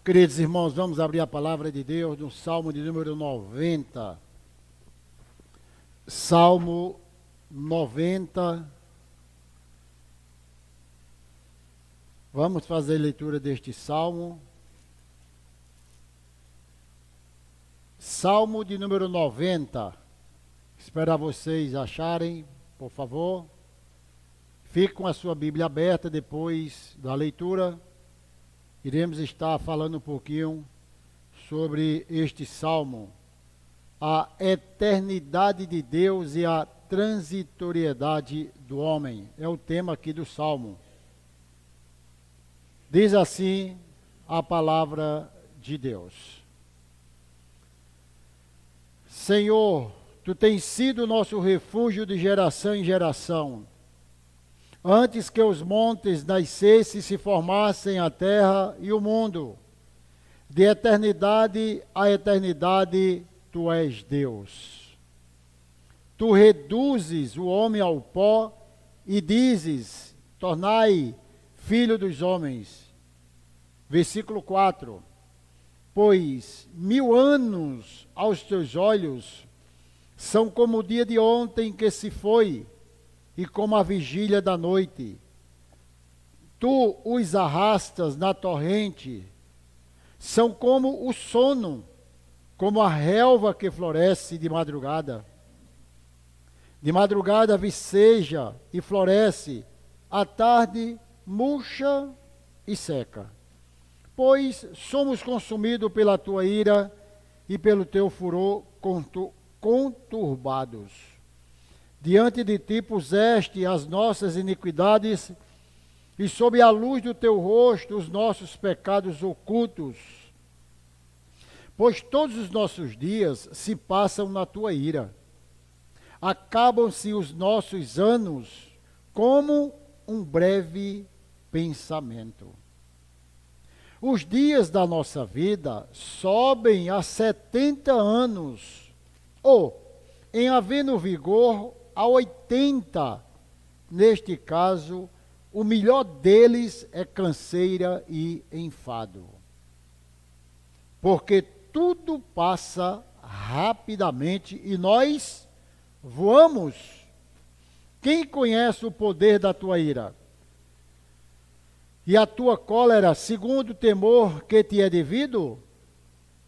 Queridos irmãos, vamos abrir a palavra de Deus no Salmo de número 90. Salmo 90. Vamos fazer a leitura deste salmo. Salmo de número 90. Espero vocês acharem, por favor. Fique com a sua Bíblia aberta depois da leitura. Iremos estar falando um pouquinho sobre este salmo, a eternidade de Deus e a transitoriedade do homem. É o tema aqui do salmo. Diz assim a palavra de Deus: Senhor, Tu tens sido nosso refúgio de geração em geração. Antes que os montes nascessem e se formassem a terra e o mundo, de eternidade a eternidade, Tu és Deus. Tu reduzes o homem ao pó e dizes: tornai filho dos homens. Versículo 4. Pois 1000 anos aos teus olhos são como o dia de ontem que se foi, e como a vigília da noite. Tu os arrastas na torrente, são como o sono, como a relva que floresce de madrugada. De madrugada viceja e floresce, à tarde murcha e seca. Pois somos consumidos pela tua ira e pelo teu furor conturbados. Diante de ti puseste as nossas iniquidades, e sob a luz do teu rosto os nossos pecados ocultos. Pois todos os nossos dias se passam na tua ira. Acabam-se os nossos anos como um breve pensamento. Os dias da nossa vida sobem a 70 anos, ou, em havendo vigor, a 80. Neste caso, o melhor deles é canseira e enfado. Porque tudo passa rapidamente e nós voamos. Quem conhece o poder da tua ira? E a tua cólera, segundo o temor que te é devido?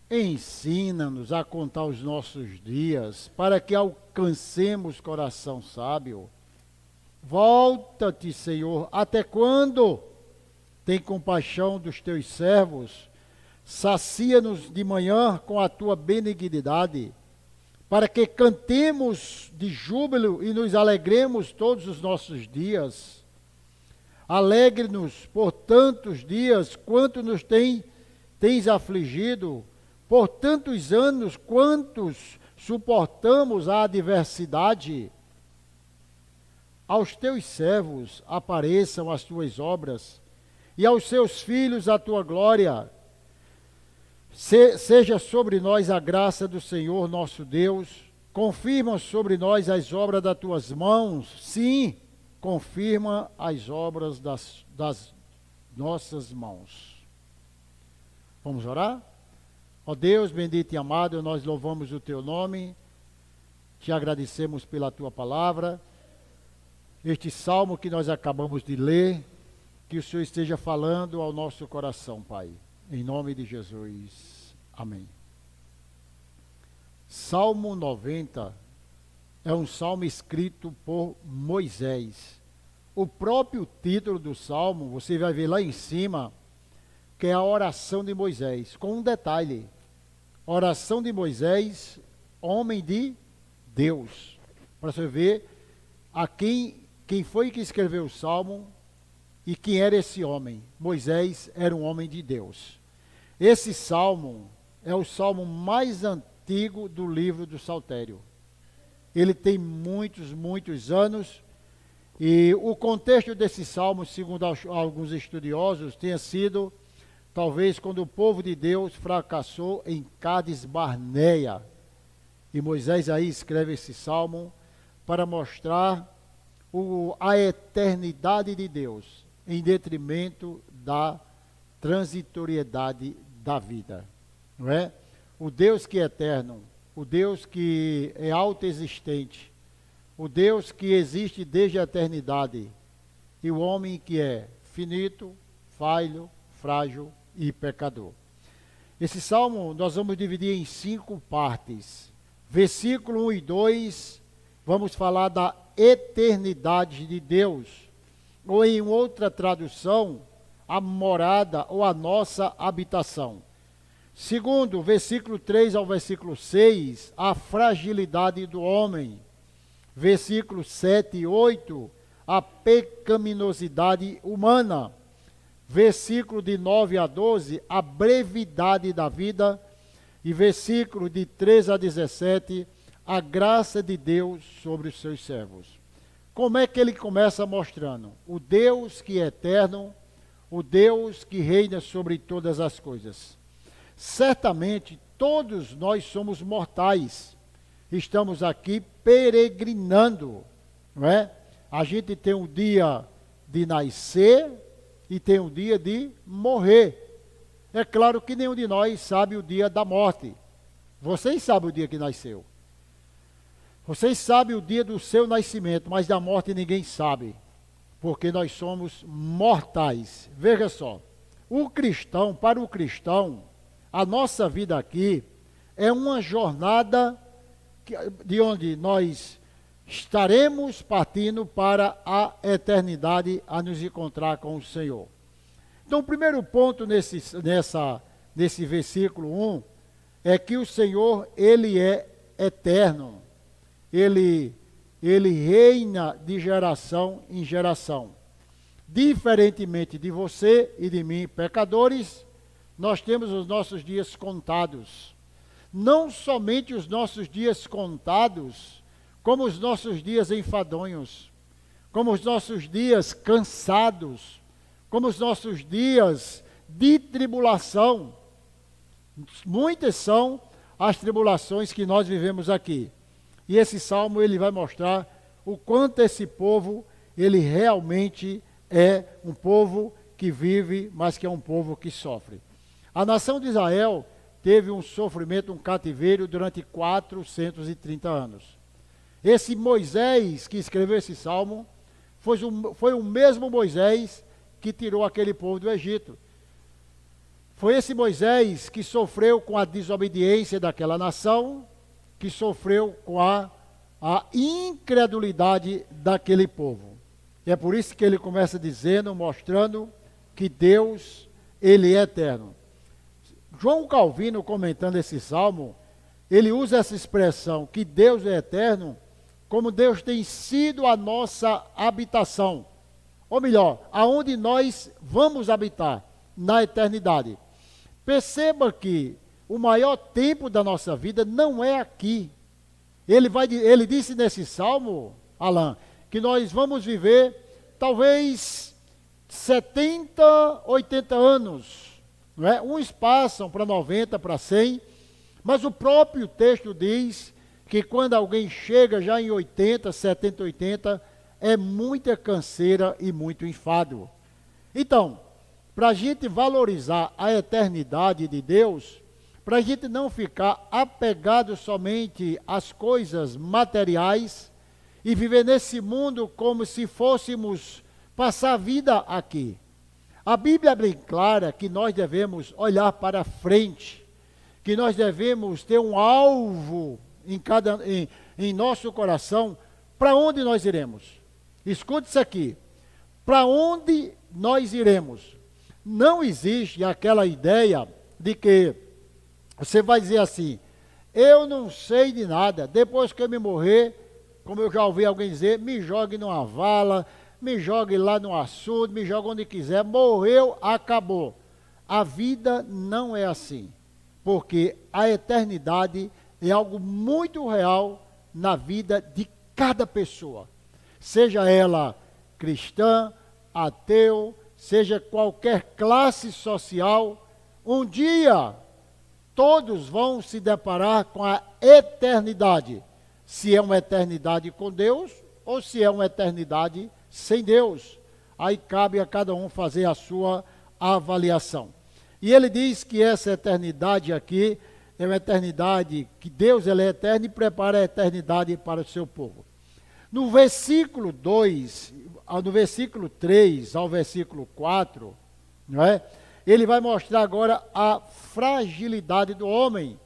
Ensina-nos a contar os nossos dias, para que alcancemos coração sábio. Volta-te, Senhor, até quando? Tem compaixão dos teus servos. Sacia-nos de manhã com a tua benignidade, para que cantemos de júbilo e nos alegremos todos os nossos dias. Alegre-nos por tantos dias quanto nos tens afligido, por tantos anos quantos suportamos a adversidade. Aos teus servos apareçam as tuas obras, e aos seus filhos a tua glória. Seja sobre nós a graça do Senhor nosso Deus. Confirma sobre nós as obras das tuas mãos. Sim, confirma as obras das nossas mãos. Vamos orar? Ó Deus bendito e amado, nós louvamos o teu nome, te agradecemos pela tua palavra, este salmo que nós acabamos de ler, que o Senhor esteja falando ao nosso coração, Pai, em nome de Jesus, amém. Salmo 90 é um salmo escrito por Moisés. O próprio título do salmo, você vai ver lá em cima, que é a oração de Moisés, com um detalhe: oração de Moisés, homem de Deus. Para você ver a quem foi que escreveu o salmo e quem era esse homem. Moisés era um homem de Deus. Esse salmo é o salmo mais antigo do livro do Saltério. Ele tem muitos anos. E o contexto desse salmo, segundo alguns estudiosos, tenha sido talvez quando o povo de Deus fracassou em Cades Barneia. E Moisés aí escreve esse salmo para mostrar a eternidade de Deus em detrimento da transitoriedade da vida, não é? O Deus que é eterno, o Deus que é autoexistente, o Deus que existe desde a eternidade, e o homem que é finito, falho, frágil e pecador. Esse salmo nós vamos dividir em 5 partes. Versículo 1 e 2, vamos falar da eternidade de Deus, ou em outra tradução, a morada ou a nossa habitação. Segundo, versículo 3 ao versículo 6, a fragilidade do homem. Versículos 7 e 8, a pecaminosidade humana. Versículo de 9 a 12, a brevidade da vida. E versículo de 13 a 17, a graça de Deus sobre os seus servos. Como é que ele começa mostrando? O Deus que é eterno, o Deus que reina sobre todas as coisas. Certamente todos nós somos mortais, estamos aqui peregrinando, não é? A gente tem um dia de nascer e tem um dia de morrer. É claro que nenhum de nós sabe o dia da morte. Vocês sabem o dia que nasceu. Vocês sabem o dia do seu nascimento, mas da morte ninguém sabe, porque nós somos mortais. Veja só, para o cristão, a nossa vida aqui é uma jornada de onde nós estaremos partindo para a eternidade a nos encontrar com o Senhor. Então, o primeiro ponto nesse versículo 1 é que o Senhor, ele é eterno. Ele reina de geração em geração. Diferentemente de você e de mim, pecadores, nós temos os nossos dias contados. Não somente os nossos dias contados, como os nossos dias enfadonhos, como os nossos dias cansados, como os nossos dias de tribulação. Muitas são as tribulações que nós vivemos aqui. E esse salmo ele vai mostrar o quanto esse povo, ele realmente é um povo que vive, mas que é um povo que sofre. A nação de Israel teve um sofrimento, um cativeiro durante 430 anos. Esse Moisés que escreveu esse salmo foi o mesmo Moisés que tirou aquele povo do Egito. Foi esse Moisés que sofreu com a desobediência daquela nação, que sofreu com a incredulidade daquele povo. E é por isso que ele começa dizendo, mostrando que Deus, ele é eterno. João Calvino, comentando esse salmo, ele usa essa expressão, que Deus é eterno, como Deus tem sido a nossa habitação. Ou melhor, aonde nós vamos habitar na eternidade. Perceba que o maior tempo da nossa vida não é aqui. Ele disse nesse salmo, Alain, que nós vamos viver talvez 70, 80 anos. Não é? Uns passam para 90, para 100, mas o próprio texto diz que quando alguém chega já em 80, 70, 80, é muita canseira e muito enfado. Então, para a gente valorizar a eternidade de Deus, para a gente não ficar apegado somente às coisas materiais e viver nesse mundo como se fôssemos passar a vida aqui. A Bíblia é bem clara que nós devemos olhar para frente, que nós devemos ter um alvo em nosso coração, para onde nós iremos. Escute isso aqui, para onde nós iremos? Não existe aquela ideia de que você vai dizer assim, eu não sei de nada, depois que eu me morrer, como eu já ouvi alguém dizer, me jogue numa vala, me jogue lá no açude, me jogue onde quiser, morreu, acabou. A vida não é assim, porque a eternidade é algo muito real na vida de cada pessoa, seja ela cristã, ateu, seja qualquer classe social, um dia todos vão se deparar com a eternidade, se é uma eternidade com Deus ou se é uma eternidade sem Deus. Aí cabe a cada um fazer a sua avaliação. E ele diz que essa eternidade aqui é uma eternidade, que Deus ele é eterno e prepara a eternidade para o seu povo. No versículo 2, no versículo 3 ao versículo 4, não é? Ele vai mostrar agora a fragilidade do homem.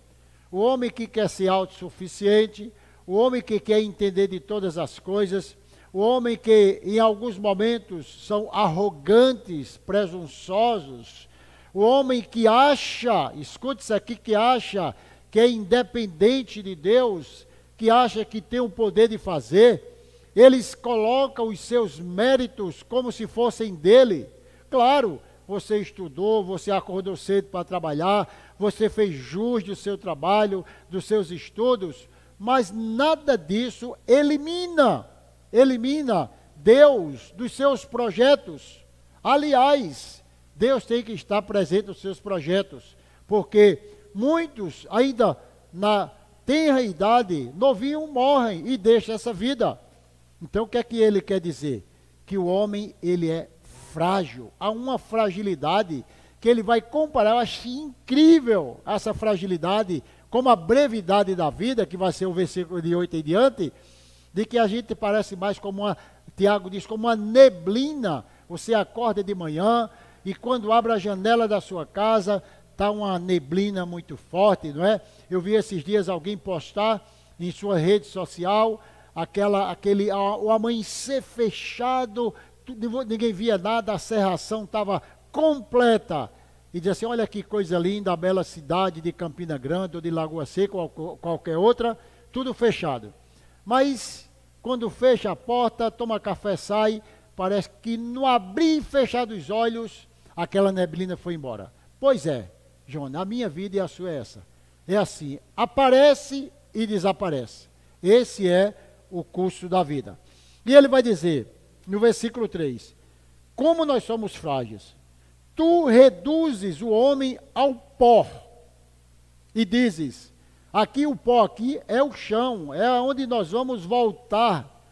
O homem que quer ser autossuficiente, o homem que quer entender de todas as coisas, o homem que em alguns momentos são arrogantes, presunçosos, o homem que acha, escute isso aqui, que acha que é independente de Deus, que acha que tem o poder de fazer, eles colocam os seus méritos como se fossem dele. Claro, você estudou, você acordou cedo para trabalhar, você fez jus do seu trabalho, dos seus estudos, mas nada disso elimina Deus dos seus projetos. Aliás, Deus tem que estar presente nos seus projetos, porque muitos ainda na tenra idade, novinho, morrem e deixam essa vida. Então o que é que ele quer dizer? Que o homem, ele é frágil. Há uma fragilidade que ele vai comparar. Eu acho incrível essa fragilidade, como a brevidade da vida, que vai ser o versículo de 8 em diante, de que a gente parece mais como uma, Tiago diz, como uma neblina. Você acorda de manhã e quando abre a janela da sua casa, está uma neblina muito forte, não é? Eu vi esses dias alguém postar em sua rede social, o amanhecer fechado, ninguém via nada, a cerração estava completa. E diz assim, olha que coisa linda, a bela cidade de Campina Grande, ou de Lagoa Seca, ou qualquer outra, tudo fechado. Mas, quando fecha a porta, toma café, sai, parece que no abrir e fechar dos olhos, aquela neblina foi embora. Pois é, João, a minha vida e a sua é essa. É assim, aparece e desaparece. Esse é o curso da vida. E ele vai dizer, no versículo 3, como nós somos frágeis, tu reduzes o homem ao pó, e dizes, aqui o pó aqui é o chão, é onde nós vamos voltar,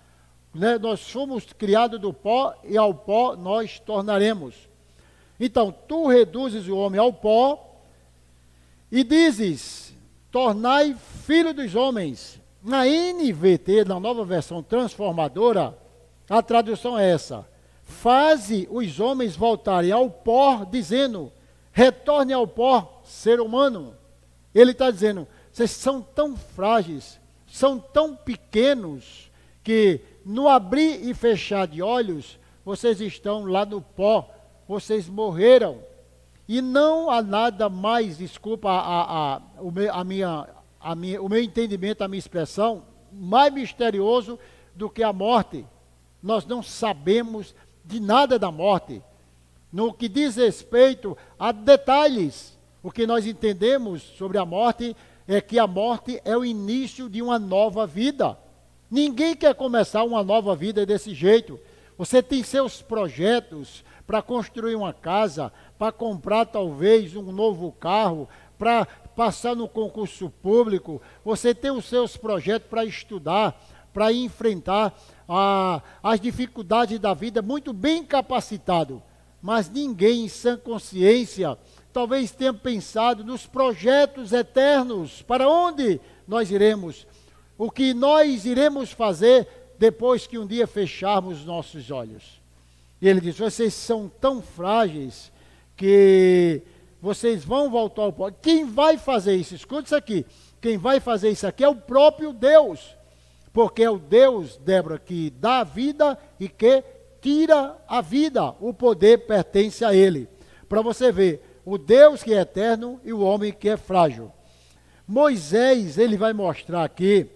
né? Nós fomos criados do pó, e ao pó nós tornaremos. Então, tu reduzes o homem ao pó, e dizes, tornai filho dos homens. Na NVT, na nova versão transformadora, a tradução é essa: faze os homens voltarem ao pó, dizendo, retorne ao pó, ser humano. Ele está dizendo, vocês são tão frágeis, são tão pequenos, que no abrir e fechar de olhos, vocês estão lá no pó, vocês morreram. E não há nada mais, desculpa o meu entendimento, a minha expressão, mais misterioso do que a morte. Nós não sabemos de nada da morte. No que diz respeito a detalhes, o que nós entendemos sobre a morte é que a morte é o início de uma nova vida. Ninguém quer começar uma nova vida desse jeito. Você tem seus projetos para construir uma casa, para comprar talvez um novo carro, para passar no concurso público. Você tem os seus projetos para estudar, para enfrentar as dificuldades da vida, muito bem capacitado. Mas ninguém em sã consciência talvez tenha pensado nos projetos eternos, para onde nós iremos, o que nós iremos fazer depois que um dia fecharmos nossos olhos. E ele diz, vocês são tão frágeis que vocês vão voltar ao pó. Quem vai fazer isso? Escute isso aqui. Quem vai fazer isso aqui é o próprio Deus. Porque é o Deus, Débora, que dá a vida e que tira a vida. O poder pertence a Ele. Para você ver, o Deus que é eterno e o homem que é frágil. Moisés, ele vai mostrar aqui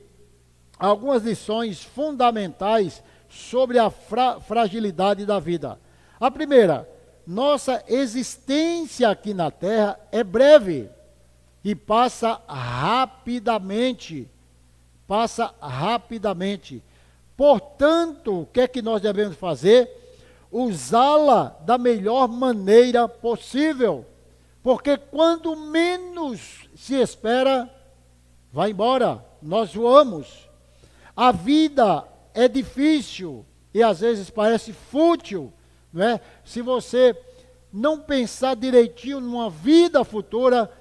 algumas lições fundamentais sobre a fragilidade da vida. A primeira, nossa existência aqui na terra é breve e passa rapidamente. Passa rapidamente. Portanto, o que é que nós devemos fazer? Usá-la da melhor maneira possível. Porque quando menos se espera, vai embora. Nós voamos. A vida é difícil e às vezes parece fútil, não é? Se você não pensar direitinho numa vida futura,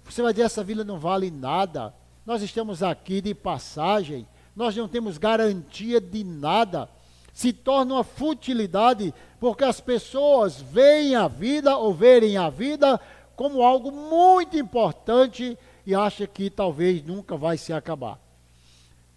você vai dizer, essa vida não vale nada. Nós estamos aqui de passagem, nós não temos garantia de nada. Se torna uma futilidade, porque as pessoas veem a vida ou verem a vida como algo muito importante e acham que talvez nunca vai se acabar.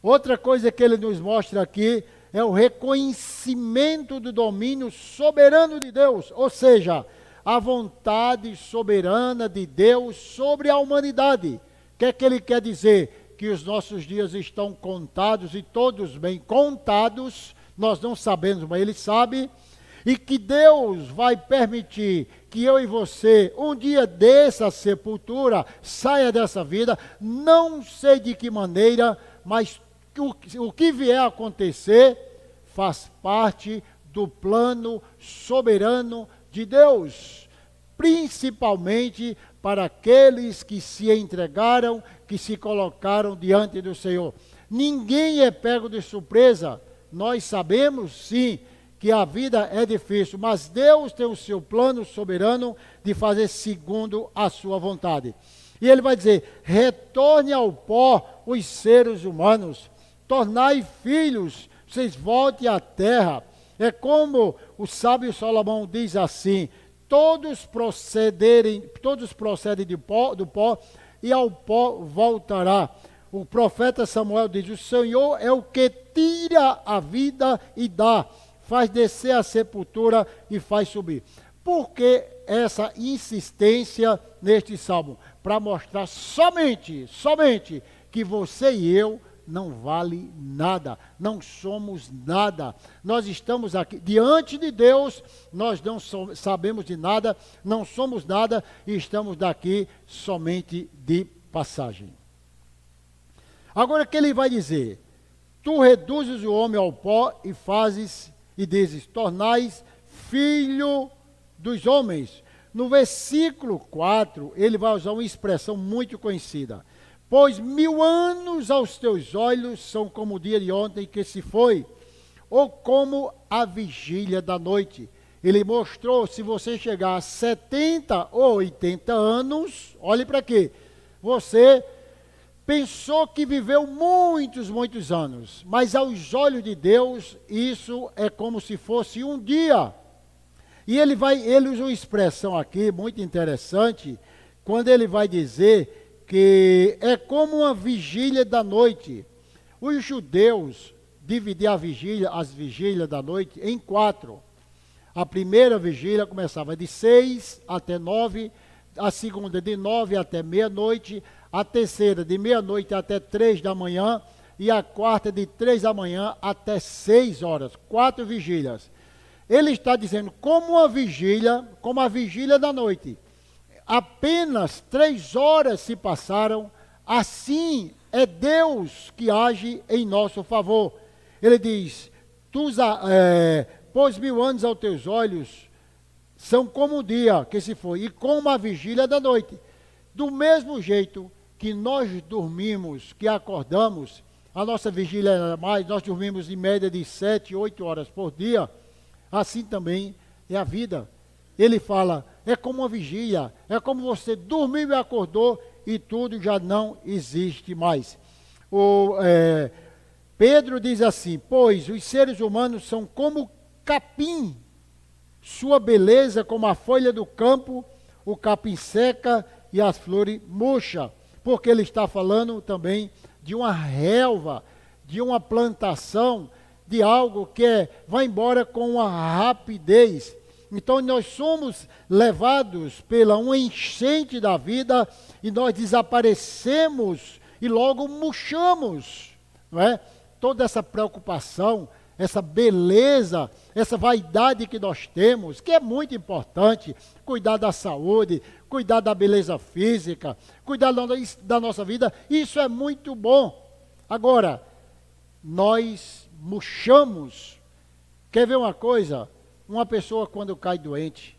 Outra coisa que ele nos mostra aqui é o reconhecimento do domínio soberano de Deus, ou seja, a vontade soberana de Deus sobre a humanidade. O que é que ele quer dizer? Que os nossos dias estão contados e todos bem contados, nós não sabemos, mas ele sabe, e que Deus vai permitir que eu e você, um dia dessa sepultura, saia dessa vida, não sei de que maneira, mas o que vier a acontecer faz parte do plano soberano de Deus, principalmente para aqueles que se entregaram, que se colocaram diante do Senhor. Ninguém é pego de surpresa. Nós sabemos, sim, que a vida é difícil, mas Deus tem o seu plano soberano de fazer segundo a sua vontade. E ele vai dizer, retorne ao pó os seres humanos, tornai filhos, vocês voltem à terra. É como o sábio Salomão diz assim, todos procedem do pó, e ao pó voltará. O profeta Samuel diz, o Senhor é o que tira a vida e dá, faz descer a sepultura e faz subir. Por que essa insistência neste salmo? Para mostrar somente que você e eu não vale nada, não somos nada. Nós estamos aqui diante de Deus, nós não sabemos de nada, não somos nada e estamos daqui somente de passagem. Agora que ele vai dizer, tu reduzes o homem ao pó e fazes, e dizes, tornais filho dos homens. No versículo 4, ele vai usar uma expressão muito conhecida. Pois 1000 anos aos teus olhos são como o dia de ontem que se foi, ou como a vigília da noite. Ele mostrou, se você chegar a 70 ou 80 anos, olhe para quê? Você pensou que viveu muitos anos, mas aos olhos de Deus, isso é como se fosse um dia. E ele usa uma expressão aqui muito interessante, quando ele vai dizer que é como uma vigília da noite. Os judeus dividiam as vigílias da noite em 4. A primeira vigília começava de 6 até 9, a segunda de 9 até meia-noite, a terceira de meia-noite até 3 da manhã e a quarta de 3 da manhã até 6 horas. 4 vigílias. Ele está dizendo como a vigília da noite. Apenas 3 horas se passaram, assim é Deus que age em nosso favor. Ele diz, pois 1000 anos aos teus olhos são como um dia que se foi, e como a vigília da noite. Do mesmo jeito que nós dormimos, que acordamos, a nossa vigília é mais, nós dormimos em média de 7, 8 horas por dia, assim também é a vida. Ele fala, é como uma vigília, é como você dormiu e acordou e tudo já não existe mais. Pedro diz assim, pois os seres humanos são como capim, sua beleza como a folha do campo, o capim seca e as flores murcha, porque ele está falando também de uma relva, de uma plantação, de algo que vai embora com uma rapidez. Então nós somos levados pela uma enchente da vida e nós desaparecemos e logo murchamos, não é? Toda essa preocupação, essa beleza, essa vaidade que nós temos, que é muito importante, cuidar da saúde, cuidar da beleza física, cuidar da nossa vida, isso é muito bom. Agora, nós murchamos. Quer ver uma coisa? Uma pessoa quando cai doente,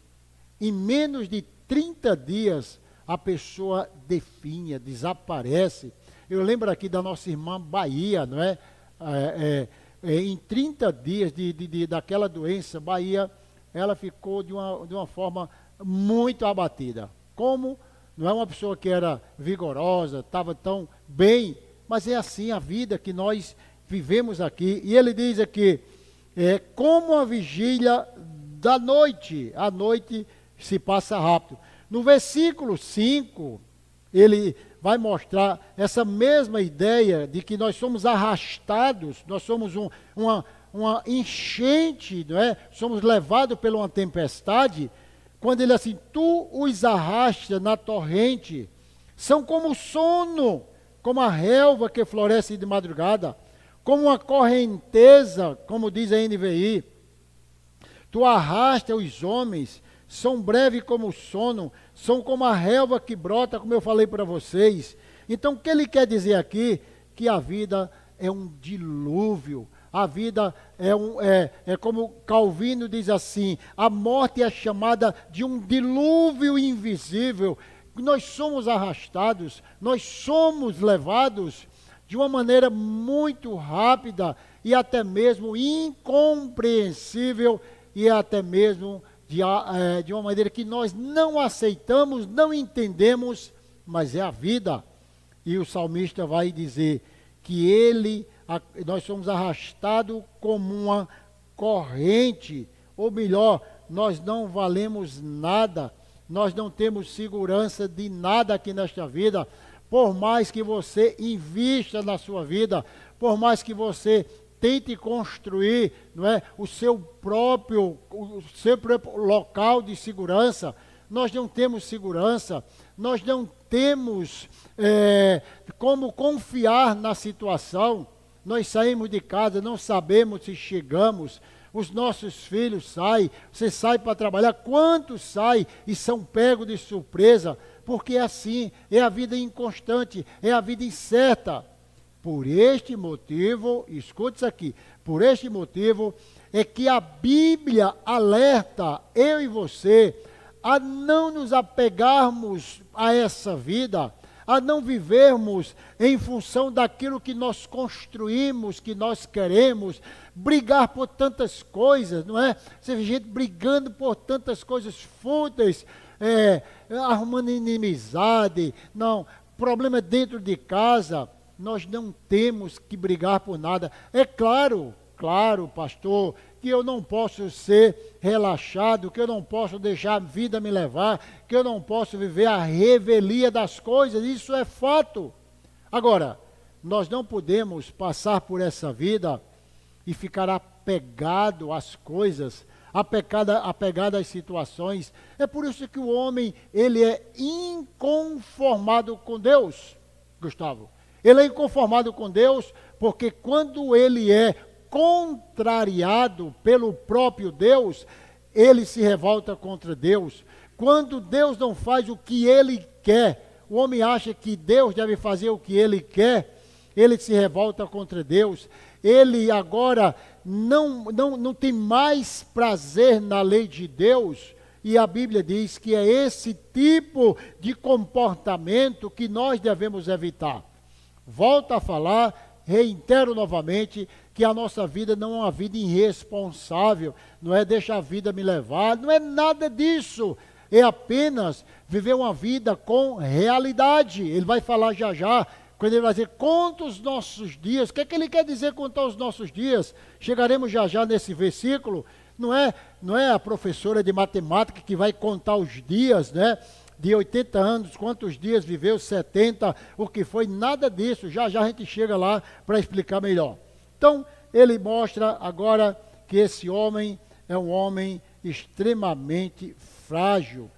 em menos de 30 dias, a pessoa definha, desaparece. Eu lembro aqui da nossa irmã Bahia, não é? Em 30 dias daquela doença, Bahia, ela ficou de uma forma muito abatida. Como não é uma pessoa que era vigorosa, estava tão bem, mas é assim a vida que nós vivemos aqui. E ele diz aqui, como a vigília da noite, a noite se passa rápido. No versículo 5, ele vai mostrar essa mesma ideia de que nós somos arrastados, nós somos uma enchente, não é? Somos levados por uma tempestade, quando ele assim, tu os arrasta na torrente, são como o sono, como a relva que floresce de madrugada, como uma correnteza, como diz a NVI, tu arrasta os homens, são breves como o sono, são como a relva que brota, como eu falei para vocês. Então, o que ele quer dizer aqui? Que a vida é um dilúvio, a vida é como Calvino diz assim, a morte é chamada de um dilúvio invisível. Nós somos arrastados, nós somos levados de uma maneira muito rápida e até mesmo incompreensível e até mesmo de uma maneira que nós não aceitamos, não entendemos, mas é a vida. E o salmista vai dizer que nós somos arrastados como uma corrente, ou melhor, nós não valemos nada, nós não temos segurança de nada aqui nesta vida. Por mais que você invista na sua vida, por mais que você tente construir, não é, o seu próprio local de segurança, nós não temos segurança, nós não temos como confiar na situação. Nós saímos de casa, não sabemos se chegamos, os nossos filhos saem, você sai para trabalhar, quantos saem e são pegos de surpresa, porque é assim, é a vida inconstante, é a vida incerta. Por este motivo, escute isso aqui, por este motivo é que a Bíblia alerta eu e você a não nos apegarmos a essa vida, a não vivermos em função daquilo que nós construímos, que nós queremos, brigar por tantas coisas, não é? Você vê gente brigando por tantas coisas fúteis, arrumando inimizade, não, problema dentro de casa. Nós não temos que brigar por nada. É claro, pastor, que eu não posso ser relaxado, que eu não posso deixar a vida me levar, que eu não posso viver a revelia das coisas, isso é fato. Agora, nós não podemos passar por essa vida e ficar apegado às coisas, apegado às situações. É por isso que o homem, ele é inconformado com Deus, Gustavo. Ele é inconformado com Deus, porque quando ele é contrariado pelo próprio Deus, ele se revolta contra Deus. Quando Deus não faz o que ele quer, o homem acha que Deus deve fazer o que ele quer, ele se revolta contra Deus. Ele agora não tem mais prazer na lei de Deus, e a Bíblia diz que é esse tipo de comportamento que nós devemos evitar. Volto a falar, reitero novamente, que a nossa vida não é uma vida irresponsável, não é deixa a vida me levar, não é nada disso, é apenas viver uma vida com realidade. Ele vai falar já, quando ele vai dizer, conta os nossos dias. O que é que ele quer dizer contar os nossos dias? Chegaremos já nesse versículo, não é a professora de matemática que vai contar os dias, né? De 80 anos, quantos dias viveu, 70, o que foi, nada disso. Já a gente chega lá para explicar melhor. Então, ele mostra agora que esse homem é um homem extremamente frágil.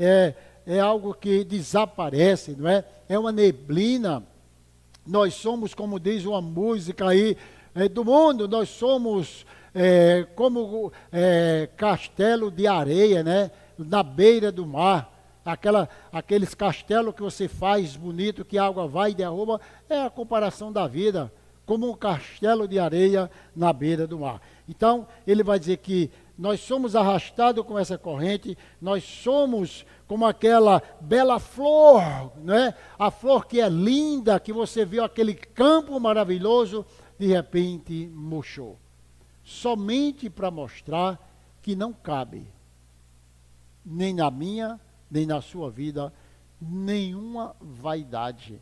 É algo que desaparece, não é? É uma neblina. Nós somos, como diz uma música aí do mundo, nós somos como castelo de areia, né? Na beira do mar, aqueles castelos que você faz bonito, que a água vai e derruba, é a comparação da vida, como um castelo de areia na beira do mar. Então, ele vai dizer que nós somos arrastados com essa corrente, nós somos como aquela bela flor, né? A flor que é linda, que você viu aquele campo maravilhoso, de repente murchou. Somente para mostrar que não cabe. nem na minha, nem na sua vida, nenhuma vaidade.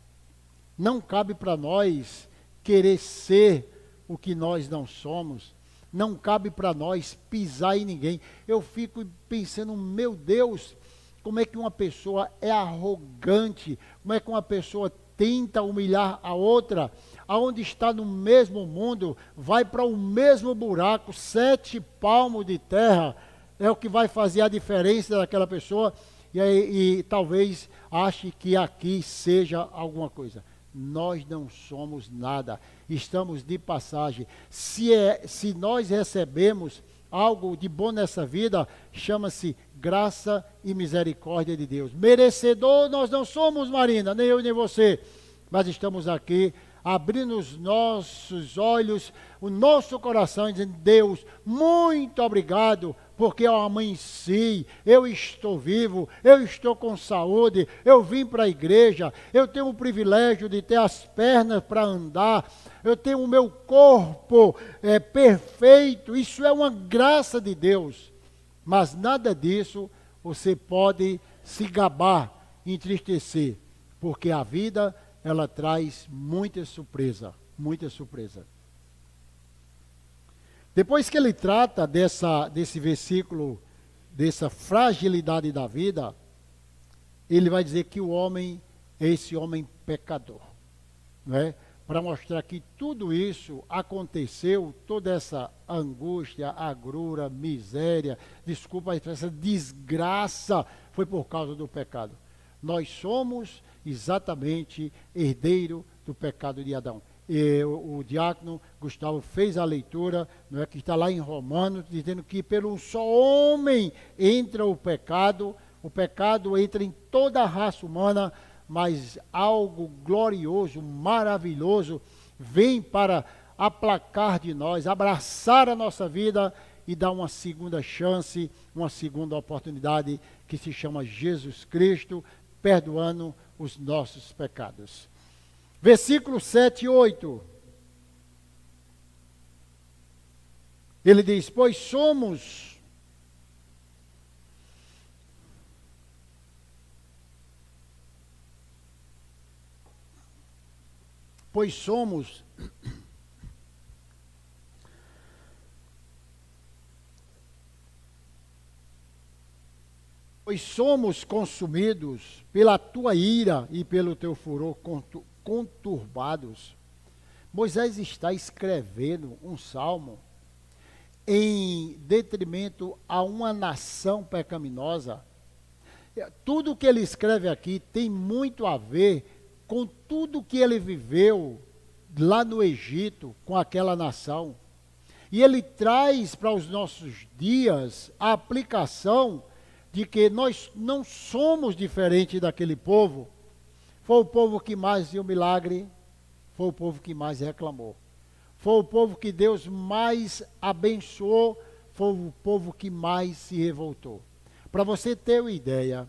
Não cabe para nós querer ser o que nós não somos. Não cabe para nós pisar em ninguém. Eu fico pensando, meu Deus, como é que uma pessoa é arrogante? Como é que uma pessoa tenta humilhar a outra? Aonde está no mesmo mundo, vai para o mesmo buraco, 7 palmos de terra, é o que vai fazer a diferença daquela pessoa, e talvez ache que aqui seja alguma coisa. Nós não somos nada, estamos de passagem. Se nós recebemos algo de bom nessa vida, chama-se graça e misericórdia de Deus. Merecedor nós não somos, Marina, nem eu nem você, mas estamos aqui abrindo os nossos olhos, o nosso coração, dizendo: Deus, muito obrigado, porque eu amanheci, eu estou vivo, eu estou com saúde, eu vim para a igreja, eu tenho o privilégio de ter as pernas para andar, eu tenho o meu corpo perfeito. Isso é uma graça de Deus, mas nada disso você pode se gabar, entristecer, porque a vida, ela traz muita surpresa, muita surpresa. Depois que ele trata desse versículo, dessa fragilidade da vida, ele vai dizer que o homem é esse homem pecador, não é? Para mostrar que tudo isso aconteceu, toda essa angústia, agrura, miséria, desculpa a expressão, desgraça, foi por causa do pecado. Nós somos exatamente herdeiro do pecado de Adão. E o diácono Gustavo fez a leitura, não é, que está lá em Romanos, dizendo que pelo um só homem entra o pecado entra em toda a raça humana, mas algo glorioso, maravilhoso, vem para aplacar de nós, abraçar a nossa vida e dar uma segunda chance, uma segunda oportunidade, que se chama Jesus Cristo, perdoando os nossos pecados. Versículo 7 e 8. Ele diz: Pois somos consumidos pela tua ira e pelo teu furor conturbados. Moisés está escrevendo um salmo em detrimento a uma nação pecaminosa. Tudo que ele escreve aqui tem muito a ver com tudo que ele viveu lá no Egito com aquela nação. E ele traz para os nossos dias a aplicação de que nós não somos diferentes daquele povo. Foi o povo que mais viu milagre, foi o povo que mais reclamou. Foi o povo que Deus mais abençoou, foi o povo que mais se revoltou. Para você ter uma ideia,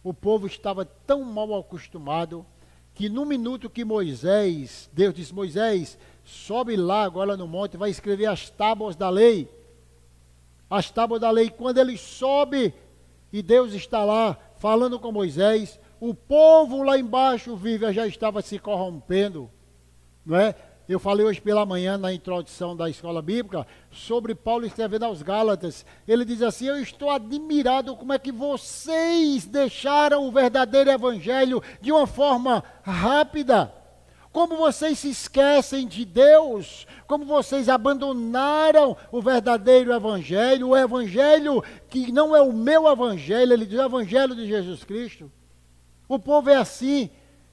o povo estava tão mal acostumado que no minuto que Deus disse: Moisés, sobe lá agora no monte, vai escrever as tábuas da lei. As tábuas da lei. Quando ele sobe e Deus está lá falando com Moisés, o povo lá embaixo já estava se corrompendo, não é? Eu falei hoje pela manhã na introdução da escola bíblica sobre Paulo escrevendo aos Gálatas. Ele diz assim: eu estou admirado como é que vocês deixaram o verdadeiro evangelho de uma forma rápida. Como vocês se esquecem de Deus, como vocês abandonaram o verdadeiro evangelho, o evangelho que não é o meu evangelho, ele diz o evangelho de Jesus Cristo. O povo é assim,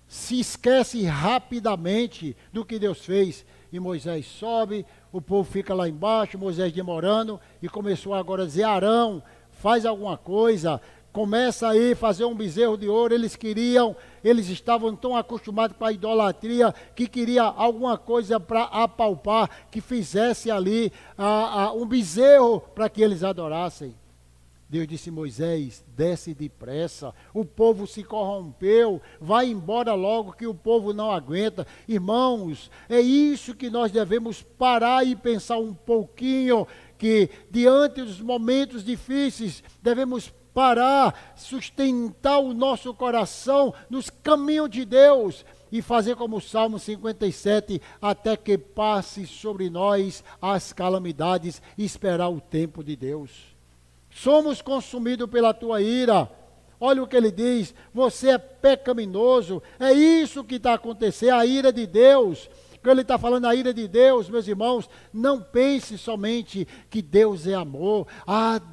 se esquece rapidamente do que Deus fez. E Moisés sobe, o povo fica lá embaixo, Moisés demorando, e começou agora a dizer: Arão, faz alguma coisa, começa aí a fazer um bezerro de ouro. Eles estavam tão acostumados com a idolatria, que queria alguma coisa para apalpar, que fizesse ali um bezerro para que eles adorassem. Deus disse: Moisés, desce depressa, o povo se corrompeu, vai embora logo que o povo não aguenta. Irmãos, é isso que nós devemos parar e pensar um pouquinho, que diante dos momentos difíceis, devemos parar, sustentar o nosso coração nos caminhos de Deus e fazer como o Salmo 57, até que passe sobre nós as calamidades e esperar o tempo de Deus. Somos consumidos pela tua ira. Olha o que ele diz, você é pecaminoso, é isso que está acontecendo, a ira de Deus. Quando ele está falando a ira de Deus, meus irmãos, não pense somente que Deus é amor.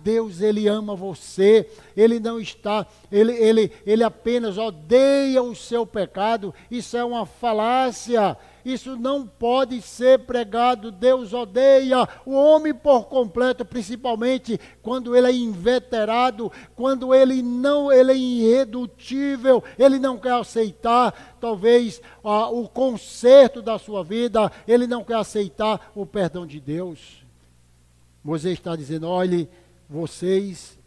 Deus, Ele ama você. Ele não está, Ele apenas odeia o seu pecado. Isso é uma falácia. Isso não pode ser pregado. Deus odeia o homem por completo, principalmente quando ele é inveterado, quando ele é irredutível, ele não quer aceitar, talvez, o conserto da sua vida, ele não quer aceitar o perdão de Deus. Moisés está dizendo, olhe, vocês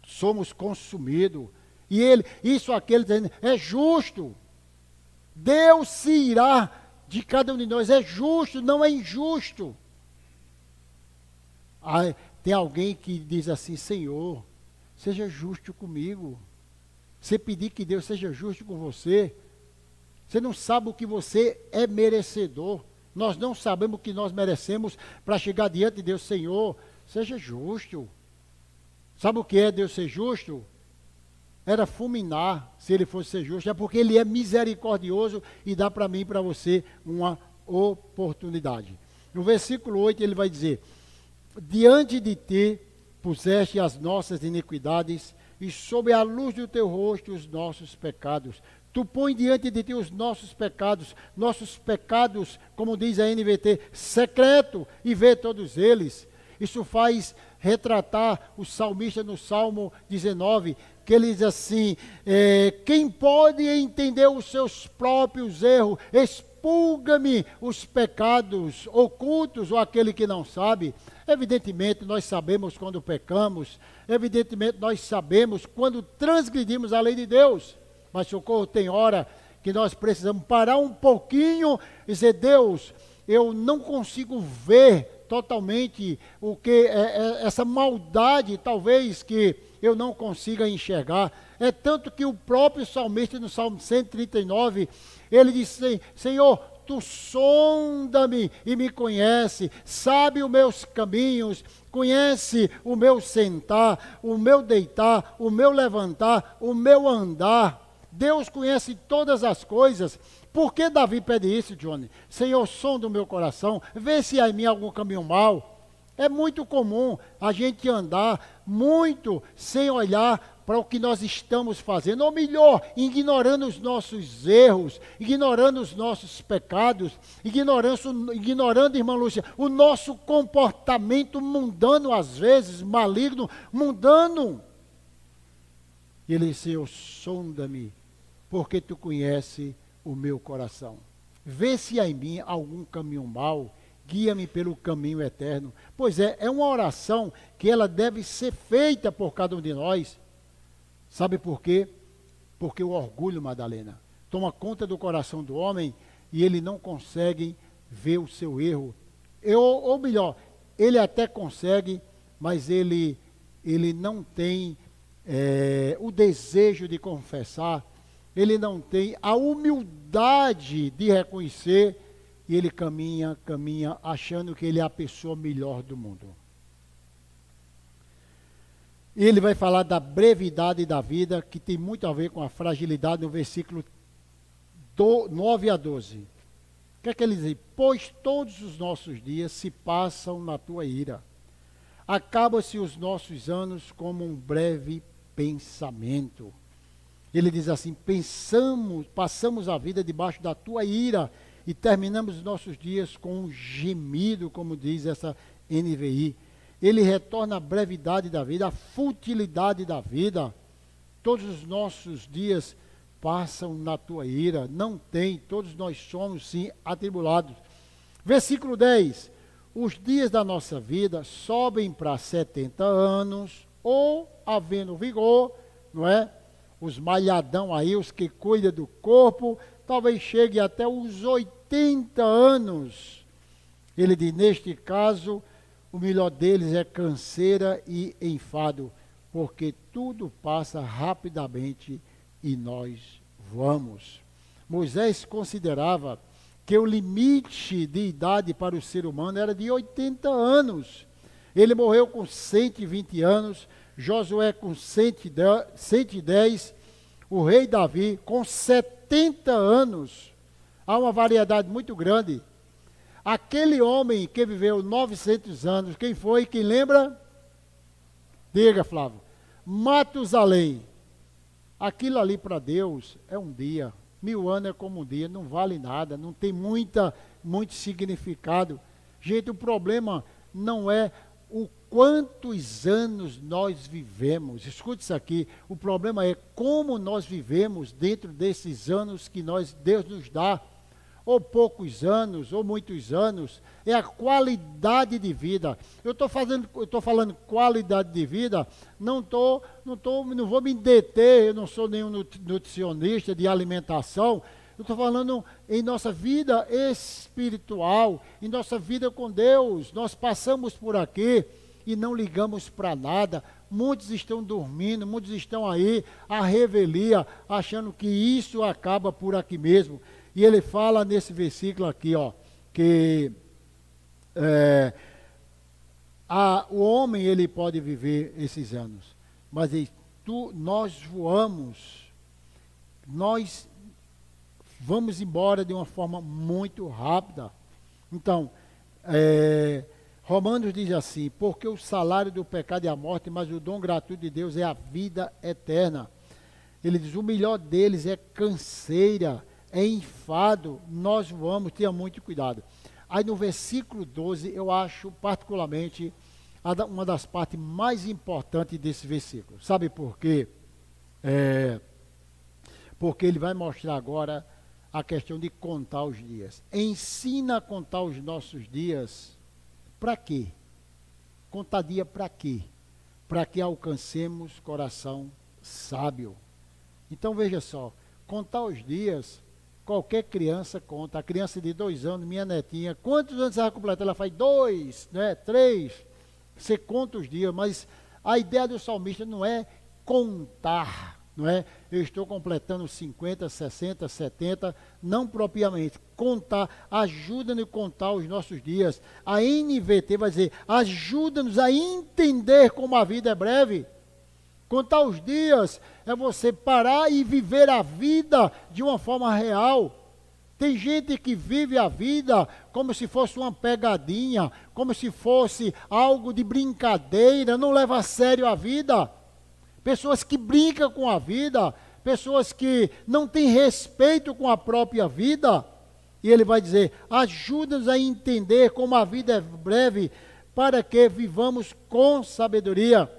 somos consumidos. E aquele dizendo, é justo. Deus se irá de cada um de nós, é justo, não é injusto. Tem alguém que diz assim, Senhor, seja justo comigo. Você pedir que Deus seja justo com você, você não sabe o que você é merecedor. Nós não sabemos o que nós merecemos para chegar diante de Deus, Senhor, seja justo. Sabe o que é Deus ser justo? Era fulminar, se ele fosse ser justo, é porque ele é misericordioso e dá para mim e para você uma oportunidade. No versículo 8 ele vai dizer, diante de ti puseste as nossas iniquidades e sob a luz do teu rosto os nossos pecados. Tu põe diante de ti os nossos pecados, como diz a NVT, secreto, e vê todos eles. Isso faz retratar o salmista no Salmo 19, que ele diz assim, quem pode entender os seus próprios erros, expulga-me os pecados ocultos ou aquele que não sabe. Evidentemente nós sabemos quando pecamos, evidentemente nós sabemos quando transgredimos a lei de Deus, mas socorro, tem hora que nós precisamos parar um pouquinho e dizer, Deus, eu não consigo ver totalmente o que essa maldade, talvez que eu não consiga enxergar. É tanto que o próprio salmista no Salmo 139, ele disse, Senhor, tu sonda-me e me conhece, sabe os meus caminhos, conhece o meu sentar, o meu deitar, o meu levantar, o meu andar. Deus conhece todas as coisas. Por que Davi pede isso, Johnny? Senhor, sonda o meu coração, vê se há em mim algum caminho mau. É muito comum a gente andar muito sem olhar para o que nós estamos fazendo, ou melhor, ignorando os nossos erros, ignorando os nossos pecados, ignorando, irmã Lúcia, o nosso comportamento mundano, às vezes, maligno, mundano. E ele disse, Senhor, sonda-me, porque tu conhece o meu coração. Vê se há em mim algum caminho mau, guia-me pelo caminho eterno. Pois é uma oração que ela deve ser feita por cada um de nós. Sabe por quê? Porque o orgulho, Madalena, toma conta do coração do homem e ele não consegue ver o seu erro. Ou melhor, ele até consegue, mas ele não tem o desejo de confessar, ele não tem a humildade de reconhecer, e ele caminha achando que ele é a pessoa melhor do mundo. Ele vai falar da brevidade da vida, que tem muito a ver com a fragilidade, no versículo 9 a 12. O que é que ele diz? Pois todos os nossos dias se passam na tua ira. Acabam-se os nossos anos como um breve pensamento. Ele diz assim, passamos a vida debaixo da tua ira e terminamos os nossos dias com um gemido, como diz essa NVI. Ele retorna à brevidade da vida, à futilidade da vida. Todos os nossos dias passam na tua ira. Não tem, todos nós somos sim atribulados. Versículo 10. Os dias da nossa vida sobem para 70 anos, ou, havendo vigor, não é? Os malhadão aí, os que cuidam do corpo, talvez chegue até os 80 anos. Ele diz, neste caso, o melhor deles é canseira e enfado. porque tudo passa rapidamente e nós voamos. Moisés considerava que o limite de idade para o ser humano era de 80 anos. Ele morreu com 120 anos, Josué com 110, o rei Davi com 70 anos. Há uma variedade muito grande. Aquele homem que viveu 900 anos, quem foi? Quem lembra? Diga, Flávio. Matusalém. Aquilo ali para Deus é um dia. 1000 anos é como um dia, não vale nada, não tem muito significado. Gente, o problema não é o quantos anos nós vivemos. Escute isso aqui, o problema é como nós vivemos dentro desses anos que Deus nos dá. Ou poucos anos, ou muitos anos, é a qualidade de vida. Eu estou falando qualidade de vida, não vou me deter, eu não sou nenhum nutricionista de alimentação, eu estou falando em nossa vida espiritual, em nossa vida com Deus. Nós passamos por aqui e não ligamos para nada. Muitos estão dormindo, muitos estão aí à revelia, achando que isso acaba por aqui mesmo. E ele fala nesse versículo aqui, ó, que o homem ele pode viver esses anos, mas nós voamos, nós vamos embora de uma forma muito rápida. Então, Romanos diz assim, porque o salário do pecado é a morte, mas o dom gratuito de Deus é a vida eterna. Ele diz, o melhor deles é canseira, é enfado, nós voamos, tenha muito cuidado. Aí no versículo 12, eu acho particularmente uma das partes mais importantes desse versículo. Sabe por quê? Porque ele vai mostrar agora a questão de contar os dias. Ensina a contar os nossos dias. Para quê? Contar dia para quê? Para que alcancemos coração sábio. Então veja só, contar os dias, qualquer criança conta. A criança de 2 anos, minha netinha, quantos anos ela vai completar? Ela faz 2, né? 3. Você conta os dias, mas a ideia do salmista não é contar, não é? Eu estou completando 50, 60, 70, não propriamente. Contar, ajuda-nos a contar os nossos dias. A NVT vai dizer, ajuda-nos a entender como a vida é breve. Contar os dias é você parar e viver a vida de uma forma real. Tem gente que vive a vida como se fosse uma pegadinha, como se fosse algo de brincadeira, não leva a sério a vida. Pessoas que brincam com a vida, pessoas que não têm respeito com a própria vida. E ele vai dizer, ajuda-nos a entender como a vida é breve, para que vivamos com sabedoria.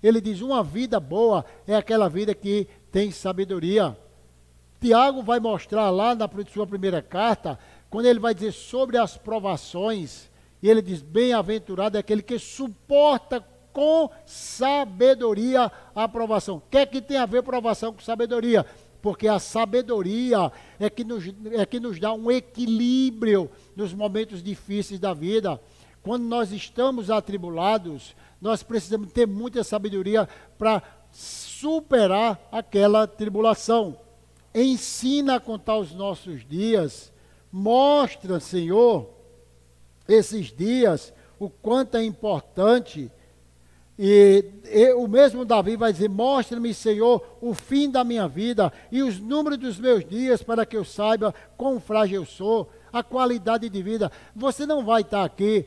Ele diz, uma vida boa é aquela vida que tem sabedoria. Tiago vai mostrar lá na sua primeira carta, quando ele vai dizer sobre as provações, e ele diz, bem-aventurado é aquele que suporta com sabedoria a provação. O que é que tem a ver provação com sabedoria? Porque a sabedoria é que nos dá um equilíbrio nos momentos difíceis da vida. Quando nós estamos atribulados, nós precisamos ter muita sabedoria para superar aquela tribulação. Ensina a contar os nossos dias. Mostra, Senhor, esses dias, o quanto é importante. E o mesmo Davi vai dizer, mostra-me, Senhor, o fim da minha vida e os números dos meus dias, para que eu saiba quão frágil eu sou, a qualidade de vida. Você não vai estar aqui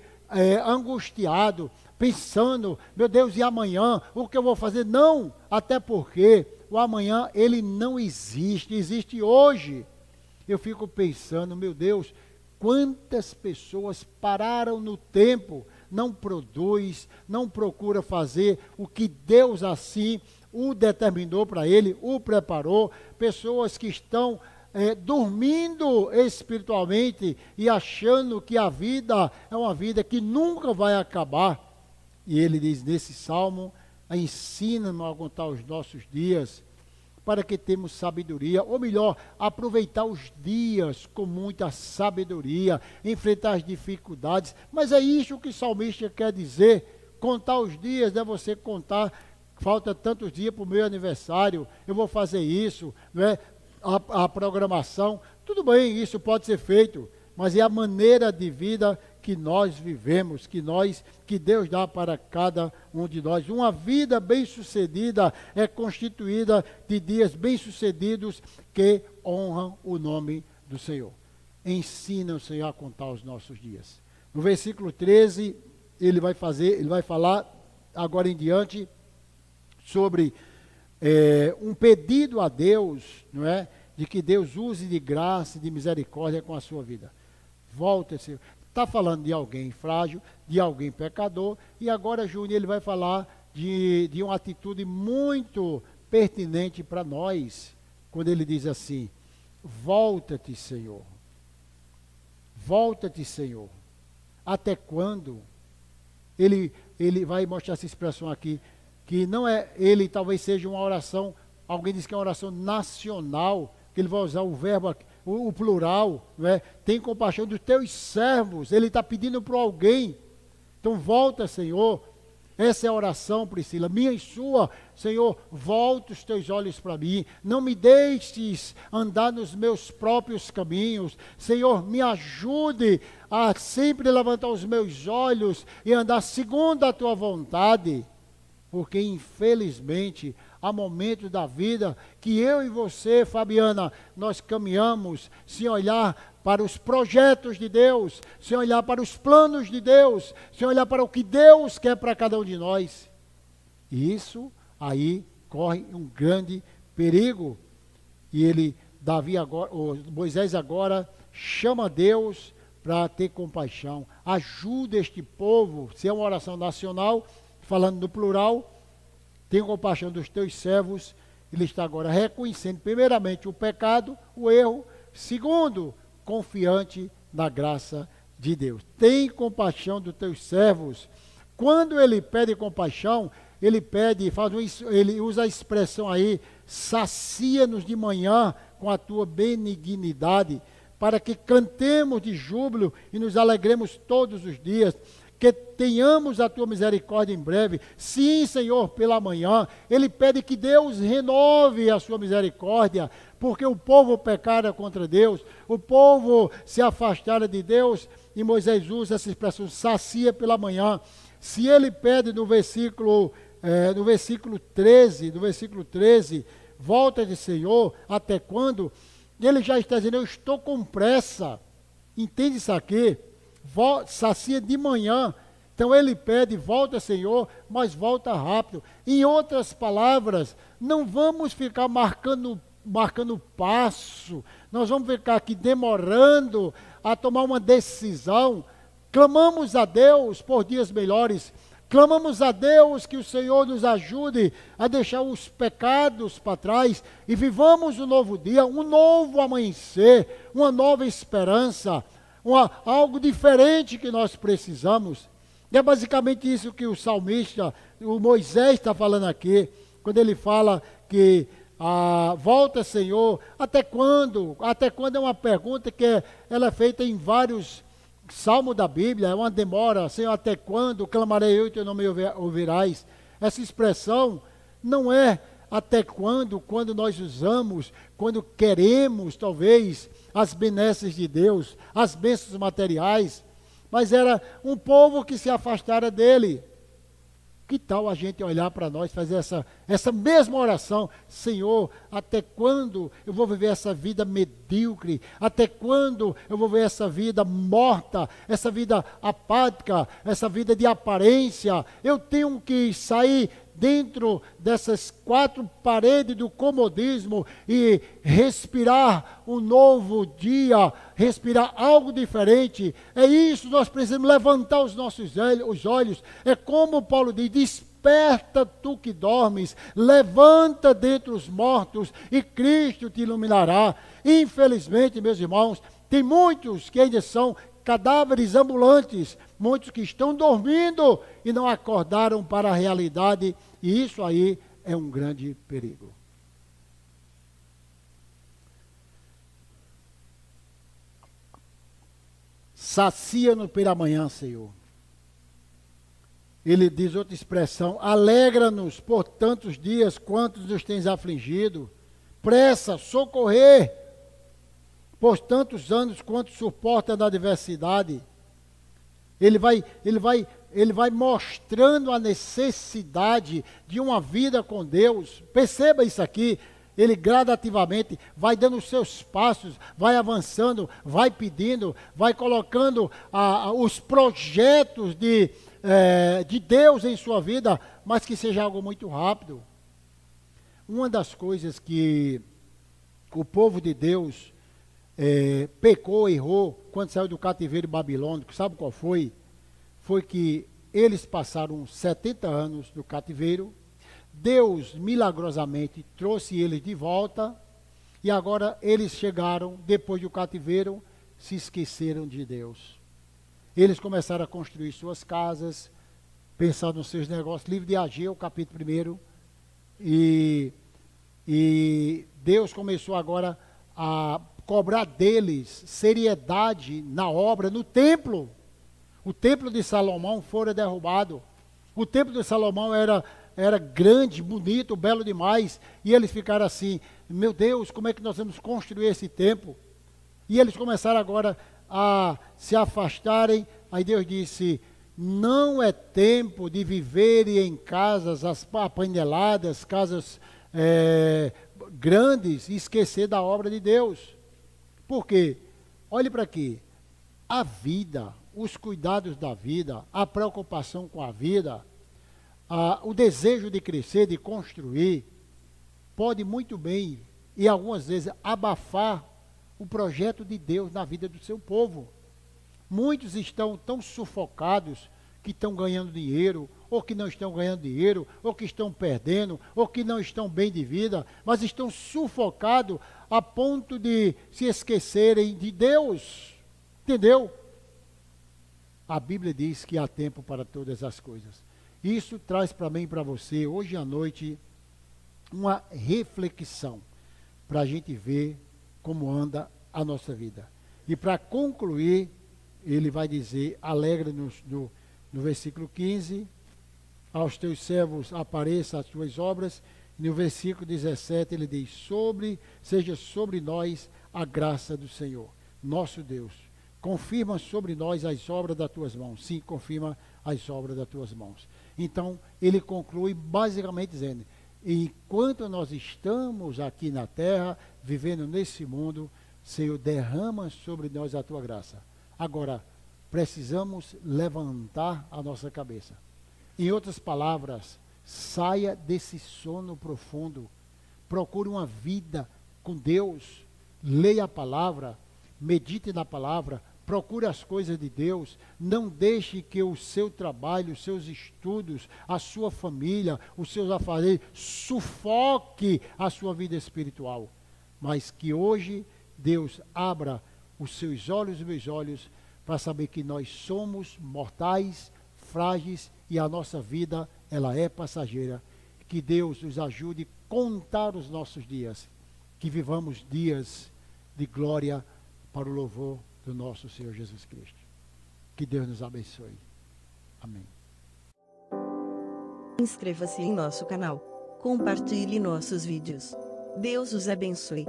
angustiado, pensando, meu Deus, e amanhã? O que eu vou fazer? Não, até porque o amanhã, ele não existe, existe hoje. Eu fico pensando, meu Deus, quantas pessoas pararam no tempo, não produz, não procura fazer o que Deus assim o determinou para ele, o preparou. Pessoas que estão dormindo espiritualmente e achando que a vida é uma vida que nunca vai acabar. E ele diz nesse salmo, ensina-nos a contar os nossos dias, para que temos sabedoria, ou melhor, aproveitar os dias com muita sabedoria, enfrentar as dificuldades. Mas é isso que o salmista quer dizer. Contar os dias é você contar, falta tantos dias para o meu aniversário, eu vou fazer isso, não é? A programação, tudo bem, isso pode ser feito, mas é a maneira de vida que nós vivemos, que Deus dá para cada um de nós. Uma vida bem-sucedida é constituída de dias bem-sucedidos que honram o nome do Senhor. Ensina o Senhor a contar os nossos dias. No versículo 13, ele vai falar agora em diante sobre um pedido a Deus, não é? De que Deus use de graça e de misericórdia com a sua vida. Volta-se. Está falando de alguém frágil, de alguém pecador, e agora, Júnior, ele vai falar de uma atitude muito pertinente para nós, quando ele diz assim: volta-te, Senhor. Volta-te, Senhor. Até quando? Ele vai mostrar essa expressão aqui, que não é, ele talvez seja uma oração, alguém diz que é uma oração nacional, que ele vai usar o verbo aqui, o plural, né? Tem compaixão dos teus servos. Ele está pedindo para alguém. Então volta, Senhor. Essa é a oração, Priscila, minha e sua. Senhor, volta os teus olhos para mim. Não me deixes andar nos meus próprios caminhos. Senhor, me ajude a sempre levantar os meus olhos e andar segundo a tua vontade. Porque, infelizmente, há momentos da vida que eu e você, Fabiana, nós caminhamos sem olhar para os projetos de Deus, sem olhar para os planos de Deus, sem olhar para o que Deus quer para cada um de nós. E isso aí corre um grande perigo. E Moisés agora chama Deus para ter compaixão. Ajuda este povo, se é uma oração nacional, falando no plural, tem compaixão dos teus servos. Ele está agora reconhecendo, primeiramente, o pecado, o erro. Segundo, confiante na graça de Deus. Tem compaixão dos teus servos. Quando ele pede compaixão, ele usa a expressão aí, sacia-nos de manhã com a tua benignidade, para que cantemos de júbilo e nos alegremos todos os dias. Que tenhamos a tua misericórdia em breve. Sim, Senhor, pela manhã. Ele pede que Deus renove a sua misericórdia, porque o povo pecara contra Deus, o povo se afastara de Deus, e Moisés usa essa expressão, sacia pela manhã. Se ele pede no versículo 13, volta de Senhor, até quando? Ele já está dizendo, eu estou com pressa. Entende isso aqui? Sacia de manhã. Então ele pede, volta, Senhor, mas volta rápido. Em outras palavras, não vamos ficar marcando passo, nós vamos ficar aqui demorando a tomar uma decisão. Clamamos a Deus por dias melhores, clamamos a Deus que o Senhor nos ajude a deixar os pecados para trás e vivamos um novo dia, um novo amanhecer, uma nova esperança, algo diferente que nós precisamos. E é basicamente isso que o salmista, o Moisés está falando aqui, quando ele fala que volta, Senhor, até quando? Até quando é uma pergunta que ela é feita em vários salmos da Bíblia, é uma demora. Senhor, até quando? Clamarei eu e teu nome ouvirás. Essa expressão não é até quando nós usamos, quando queremos, talvez, as benesses de Deus, as bênçãos materiais, mas era um povo que se afastara dele. Que tal a gente olhar para nós, fazer essa mesma oração? Senhor, até quando eu vou viver essa vida medíocre? Até quando eu vou viver essa vida morta, essa vida apática, essa vida de aparência? Eu tenho que sair dentro dessas quatro paredes do comodismo e respirar um novo dia, respirar algo diferente. É isso, nós precisamos levantar os nossos olhos. É como Paulo diz, desperta tu que dormes, levanta dentre os mortos e Cristo te iluminará. Infelizmente, meus irmãos, tem muitos que ainda são cadáveres ambulantes, muitos que estão dormindo e não acordaram para a realidade, e isso aí é um grande perigo. Sacia-nos pela manhã, Senhor. Ele diz outra expressão: alegra-nos por tantos dias quantos nos tens afligido, pressa, socorrer, por tantos anos quanto suporta da adversidade. Ele vai mostrando a necessidade de uma vida com Deus. Perceba isso aqui. Ele gradativamente vai dando os seus passos, vai avançando, vai pedindo, vai colocando os projetos de Deus em sua vida, mas que seja algo muito rápido. Uma das coisas que o povo de Deus pecou, errou, quando saiu do cativeiro babilônico, sabe qual foi? Foi que eles passaram 70 anos no cativeiro, Deus milagrosamente trouxe eles de volta, e agora eles chegaram, depois do cativeiro, se esqueceram de Deus. Eles começaram a construir suas casas, pensar nos seus negócios. Livro de Ageu, capítulo 1. E Deus começou agora a cobrar deles seriedade na obra, no templo. O templo de Salomão fora derrubado. O templo de Salomão era grande, bonito, belo demais. E eles ficaram assim: meu Deus, como é que nós vamos construir esse templo? E eles começaram agora a se afastarem. Aí Deus disse: não é tempo de viverem em casas apaneladas, casas grandes, e esquecer da obra de Deus. Por quê? Olhe para aqui. A vida, os cuidados da vida, a preocupação com a vida, o desejo de crescer, de construir, pode muito bem, e algumas vezes, abafar o projeto de Deus na vida do seu povo. Muitos estão tão sufocados que estão ganhando dinheiro, ou que não estão ganhando dinheiro, ou que estão perdendo, ou que não estão bem de vida, mas estão sufocados a ponto de se esquecerem de Deus. Entendeu? A Bíblia diz que há tempo para todas as coisas. Isso traz para mim e para você, hoje à noite, uma reflexão, para a gente ver como anda a nossa vida. E para concluir, ele vai dizer: alegra-nos no versículo 15, aos teus servos apareçam as tuas obras. E no versículo 17 ele diz: seja sobre nós a graça do Senhor, nosso Deus. Confirma sobre nós as obras das tuas mãos. Sim, confirma as obras das tuas mãos. Então, ele conclui basicamente dizendo: enquanto nós estamos aqui na terra, vivendo nesse mundo, Senhor, derrama sobre nós a tua graça. Agora, precisamos levantar a nossa cabeça. Em outras palavras, saia desse sono profundo. Procure uma vida com Deus. Leia a palavra, medite na palavra, procure as coisas de Deus. Não deixe que o seu trabalho, os seus estudos, a sua família, os seus afazeres sufoque a sua vida espiritual. Mas que hoje Deus abra os seus olhos e meus olhos para saber que nós somos mortais, frágeis, e a nossa vida, ela é passageira. Que Deus nos ajude a contar os nossos dias, que vivamos dias de glória para o louvor do nosso Senhor Jesus Cristo. Que Deus nos abençoe. Amém. Inscreva-se em nosso canal. Compartilhe nossos vídeos. Deus os abençoe.